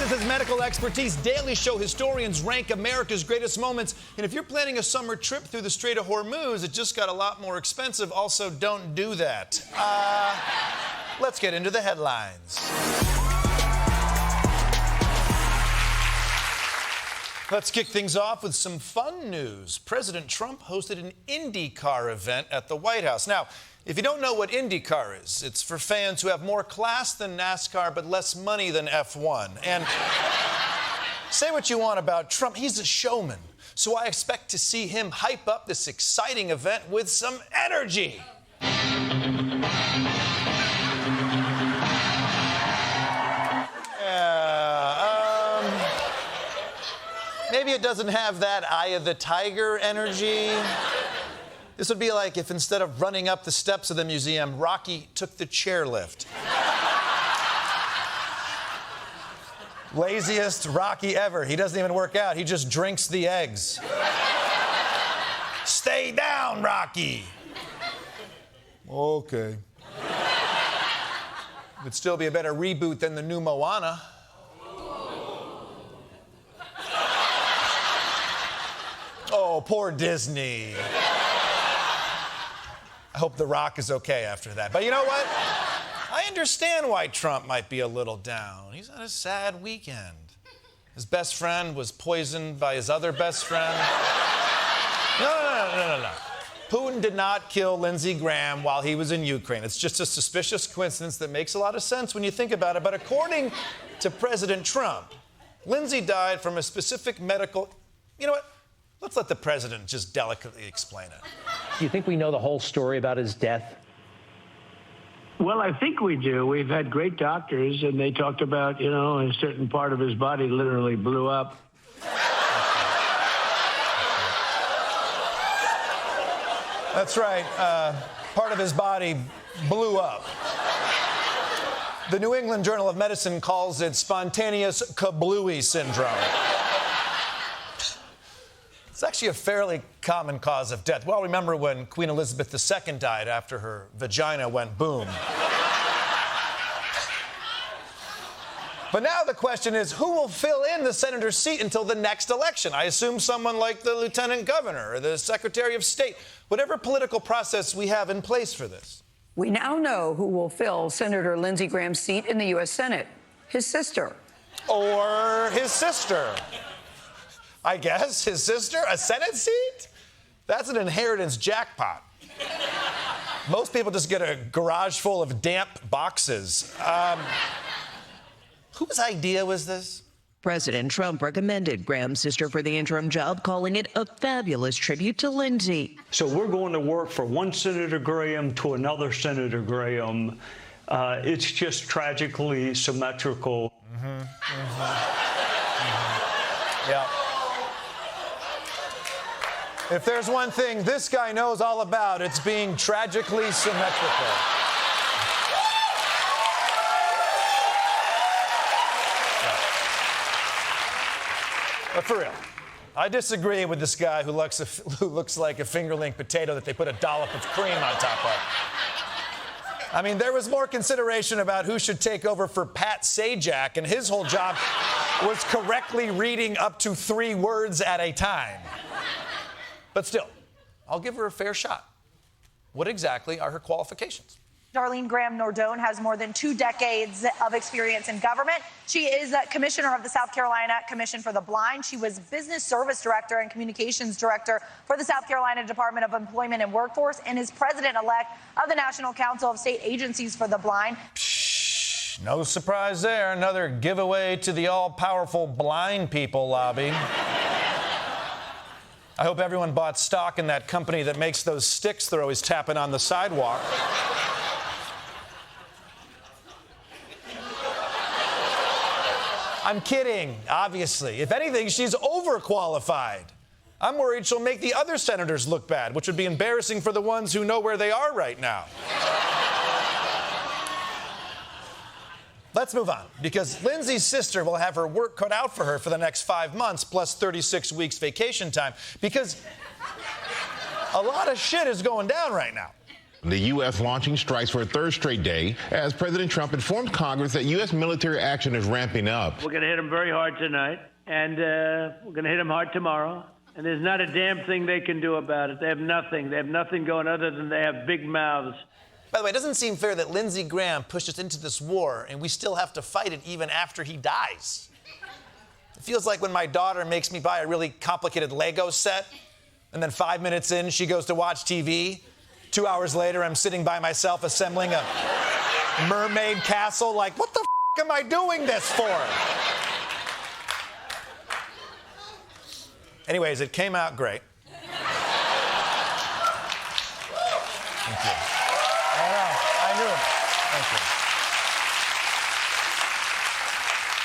with his medical expertise, Daily Show historians rank America's greatest moments. And if you're planning a summer trip through the Strait of Hormuz, it just got a lot more expensive. Also, don't do that. Let's get into the headlines. Let's kick things off with some fun news. President Trump hosted an IndyCar event at the White House. Now, if you don't know what IndyCar is, it's for fans who have more class than NASCAR but less money than F1. And say what you want about Trump, he's a showman. So I expect to see him hype up this exciting event with some energy. Maybe it doesn't have that eye of the tiger energy. This would be like if instead of running up the steps of the museum, Rocky took the chairlift. Laziest Rocky ever. He doesn't even work out. He just drinks the eggs. Stay down, Rocky. Okay. Would still be a better reboot than the new Moana. Oh, poor Disney. I hope The Rock is okay after that. But you know what? I understand why Trump might be a little down. He's had a sad weekend. His best friend was poisoned by his other best friend. No. Putin did not kill Lindsey Graham while he was in Ukraine. It's just a suspicious coincidence that makes a lot of sense when you think about it. But according to President Trump, Lindsey died from a specific medical... You know what? Let's let the president just delicately explain it. Do you think we know the whole story about his death? Well, I think we do. We've had great doctors, and they talked about, a certain part of his body literally blew up. That's right. Part of his body blew up. The New England Journal of Medicine calls it spontaneous kablooey syndrome. It's actually a fairly common cause of death. Well, remember when Queen Elizabeth II died after her vagina went boom. But now the question is, who will fill in the senator's seat until the next election? I assume someone like the lieutenant governor or the secretary of state, whatever political process we have in place for this. We now know who will fill Senator Lindsey Graham's seat in the U.S. Senate. His sister. Or his sister. I guess. His sister? A Senate seat? That's an inheritance jackpot. Most people just get a garage full of damp boxes. Whose idea was this? President Trump recommended Graham's sister for the interim job, calling it a fabulous tribute to Lindsey. So we're going to work for one Senator Graham to another Senator Graham. It's just tragically symmetrical. Yeah. If there's one thing this guy knows all about, it's being tragically symmetrical. But for real, I disagree with this guy who looks like a fingerling potato that they put a dollop of cream on top of. I mean, there was more consideration about who should take over for Pat Sajak, and his whole job was correctly reading up to 3 words at a time. But still, I'll give her a fair shot. What exactly are her qualifications? Darlene Graham-Nordone has more than 2 decades of experience in government. She is a commissioner of the South Carolina Commission for the Blind. She was business service director and communications director for the South Carolina Department of Employment and Workforce and is president-elect of the National Council of State Agencies for the Blind. Psh, no surprise there. Another giveaway to the all-powerful blind people lobby. I hope everyone bought stock in that company that makes those sticks they're always tapping on the sidewalk. I'm kidding, obviously. If anything, she's overqualified. I'm worried she'll make the other senators look bad, which would be embarrassing for the ones who know where they are right now. Let's move on, because Lindsey's sister will have her work cut out for her for the next 5 months, plus 36 weeks vacation time, because a lot of shit is going down right now. The U.S. launching strikes for a third straight day as President Trump informed Congress that U.S. military action is ramping up. We're going to hit them very hard tonight, and we're going to hit them hard tomorrow. And there's not a damn thing they can do about it. They have nothing. They have nothing going other than they have big mouths. By the way, it doesn't seem fair that Lindsey Graham pushed us into this war and we still have to fight it even after he dies. It feels like when my daughter makes me buy a really complicated Lego set, and then 5 minutes in, she goes to watch TV. 2 hours later, I'm sitting by myself assembling a mermaid castle. Like, what the am I doing this for? Anyways, it came out great. Thank you. I knew it. Thank you.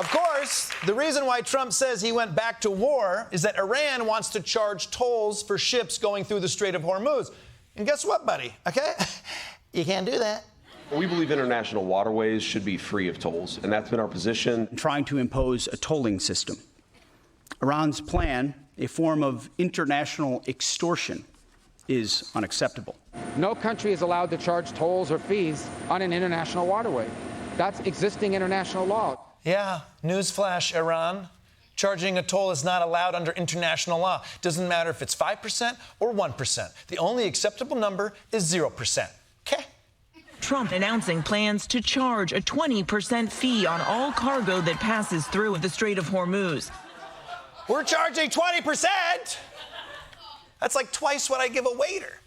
Of course, the reason why Trump says he went back to war is that Iran wants to charge tolls for ships going through the Strait of Hormuz. And guess what, buddy? Okay? You can't do that. We believe international waterways should be free of tolls, and that's been our position. Trying to impose a tolling system. Iran's plan, a form of international extortion, is unacceptable. No country is allowed to charge tolls or fees on an international waterway. That's existing international law. Yeah, newsflash, Iran. Charging a toll is not allowed under international law. Doesn't matter if it's 5% or 1%. The only acceptable number is 0%. Okay? Trump announcing plans to charge a 20% fee on all cargo that passes through the Strait of Hormuz. We're charging 20%? That's like twice what I give a waiter.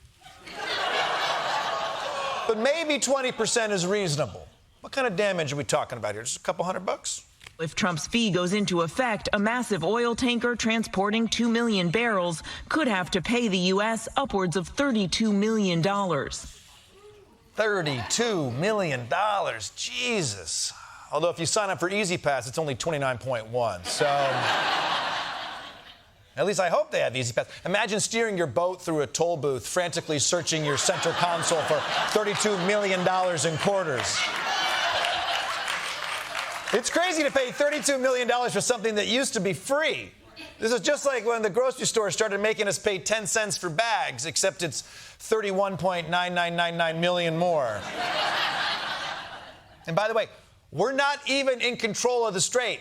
But maybe 20% is reasonable. What kind of damage are we talking about here? Just a couple $100? If Trump's fee goes into effect, a massive oil tanker transporting 2 million barrels could have to pay the U.S. upwards of $32 million. $32 million. Jesus. Although if you sign up for Easy Pass, it's only 29.1. So at least I hope they have Easy Pass. Imagine steering your boat through a toll booth, frantically searching your center console for $32 million in quarters. It's crazy to pay $32 million for something that used to be free. This is just like when the grocery store started making us pay 10 cents for bags, except it's 31.9999 million more. And by the way, we're not even in control of the strait.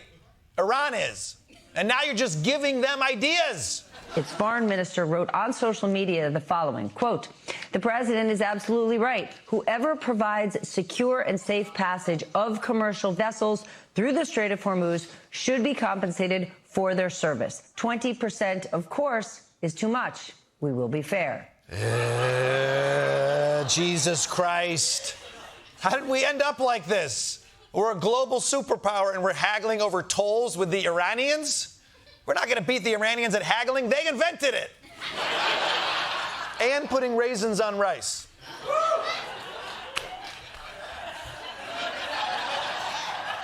Iran is. And now you're just giving them ideas. Its foreign minister wrote on social media the following, quote, "The president is absolutely right. Whoever provides secure and safe passage of commercial vessels through the Strait of Hormuz should be compensated for their service. 20%, of course, is too much. We will be fair." Jesus Christ. How did we end up like this? We're a global superpower and we're haggling over tolls with the Iranians? We're not going to beat the Iranians at haggling. They invented it. And putting raisins on rice.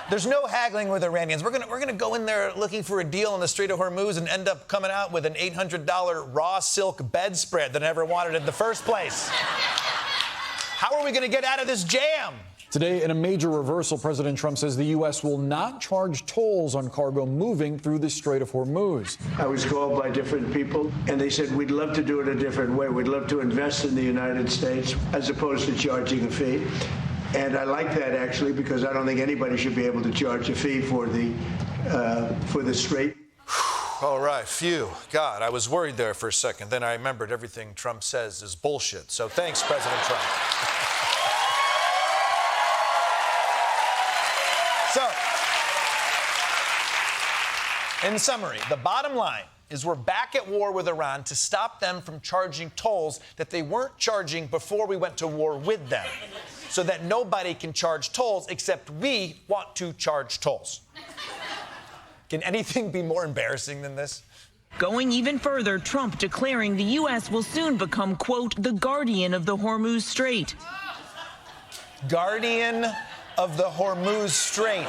There's no haggling with Iranians. We're gonna go in there looking for a deal on the Strait of Hormuz and end up coming out with an $800 raw silk bedspread that I never wanted in the first place. How are we going to get out of this jam? Today, in a major reversal, President Trump says the U.S. will not charge tolls on cargo moving through the Strait of Hormuz. I was called by different people, and they said, we'd love to do it a different way. We'd love to invest in the United States as opposed to charging a fee. And I like that, actually, because I don't think anybody should be able to charge a fee for the strait. All right, phew. God, I was worried there for a second. Then I remembered everything Trump says is bullshit. So thanks, President Trump. So, in summary, the bottom line is we're back at war with Iran to stop them from charging tolls that they weren't charging before we went to war with them, so that nobody can charge tolls except we want to charge tolls. Can anything be more embarrassing than this? Going even further, Trump declaring the U.S. will soon become, quote, the guardian of the Hormuz Strait. Guardian of the Hormuz Strait.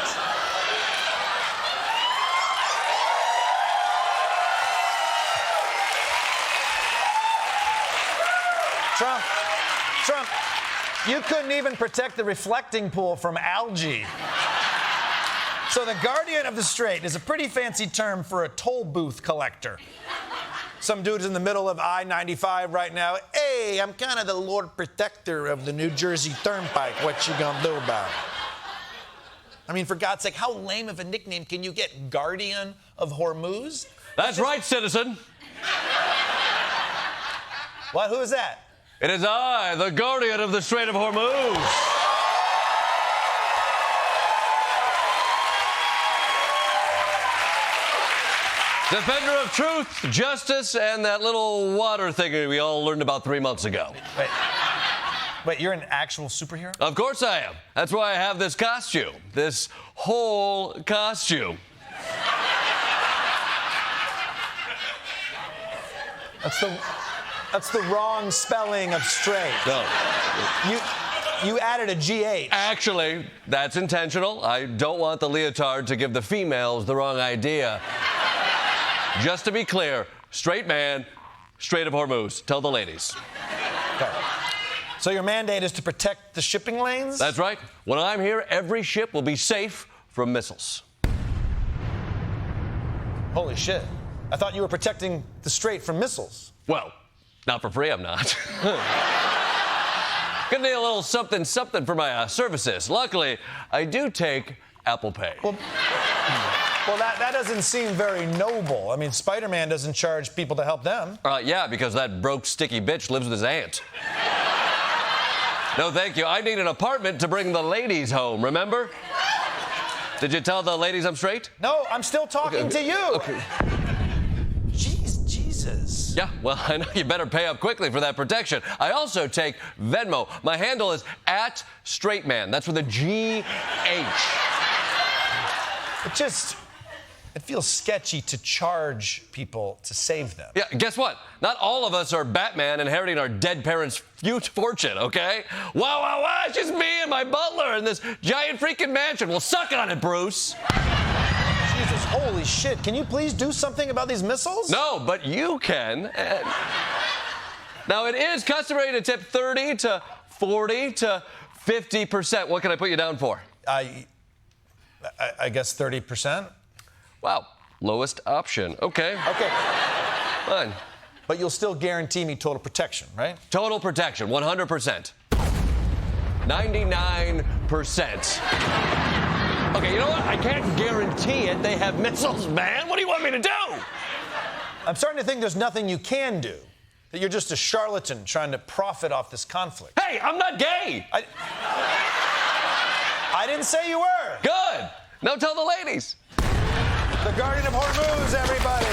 Trump, you couldn't even protect the reflecting pool from algae. So the guardian of the strait is a pretty fancy term for a toll booth collector. Some dude's in the middle of I-95 right now. Hey, I'm kind of the Lord Protector of the New Jersey Turnpike. What you gonna do about it? I mean, for God's sake, how lame of a nickname can you get? Guardian of Hormuz? That's right, citizen. What? Who is that? It is I, the guardian of the Strait of Hormuz. Defender of truth, justice, and that little water thing we all learned about 3 months ago. Wait, you're an actual superhero? Of course I am. That's why I have this costume. This whole costume. That's the wrong spelling of straight. No. You added a GH. Actually, that's intentional. I don't want the leotard to give the females the wrong idea. Just to be clear, straight man, Strait of Hormuz. Tell the ladies. Okay. So your mandate is to protect the shipping lanes? That's right. When I'm here, every ship will be safe from missiles. Holy shit. I thought you were protecting the strait from missiles. Well, not for free, I'm not. Gonna need a little something for my services. Luckily, I do take Apple Pay. Well, that doesn't seem very noble. I mean, Spider-Man doesn't charge people to help them. Yeah, because that broke, sticky bitch lives with his aunt. No, thank you. I need an apartment to bring the ladies home, remember? Did you tell the ladies I'm straight? No, I'm still talking to you. Okay. Jesus. Yeah, well, I know you better pay up quickly for that protection. I also take Venmo. My handle is @straightman. That's with a GH. It feels sketchy to charge people to save them. Yeah, guess what? Not all of us are Batman inheriting our dead parents' fortune, okay? Wow, it's just me and my butler in this giant freaking mansion. Well, suck on it, Bruce. Jesus, holy shit. Can you please do something about these missiles? No, but you can. Now, it is customary to tip 30 to 40 to 50%. What can I put you down for? I guess 30%. Wow, lowest option. Okay. Okay. Fine. But you'll still guarantee me total protection, right? Total protection, 100%. 99%. Okay, you know what? I can't guarantee it. They have missiles, man. What do you want me to do? I'm starting to think there's nothing you can do. That you're just a charlatan trying to profit off this conflict. Hey, I'm not gay. I didn't say you were. Good. Now tell the ladies. The Guardian of Hormuz, everybody.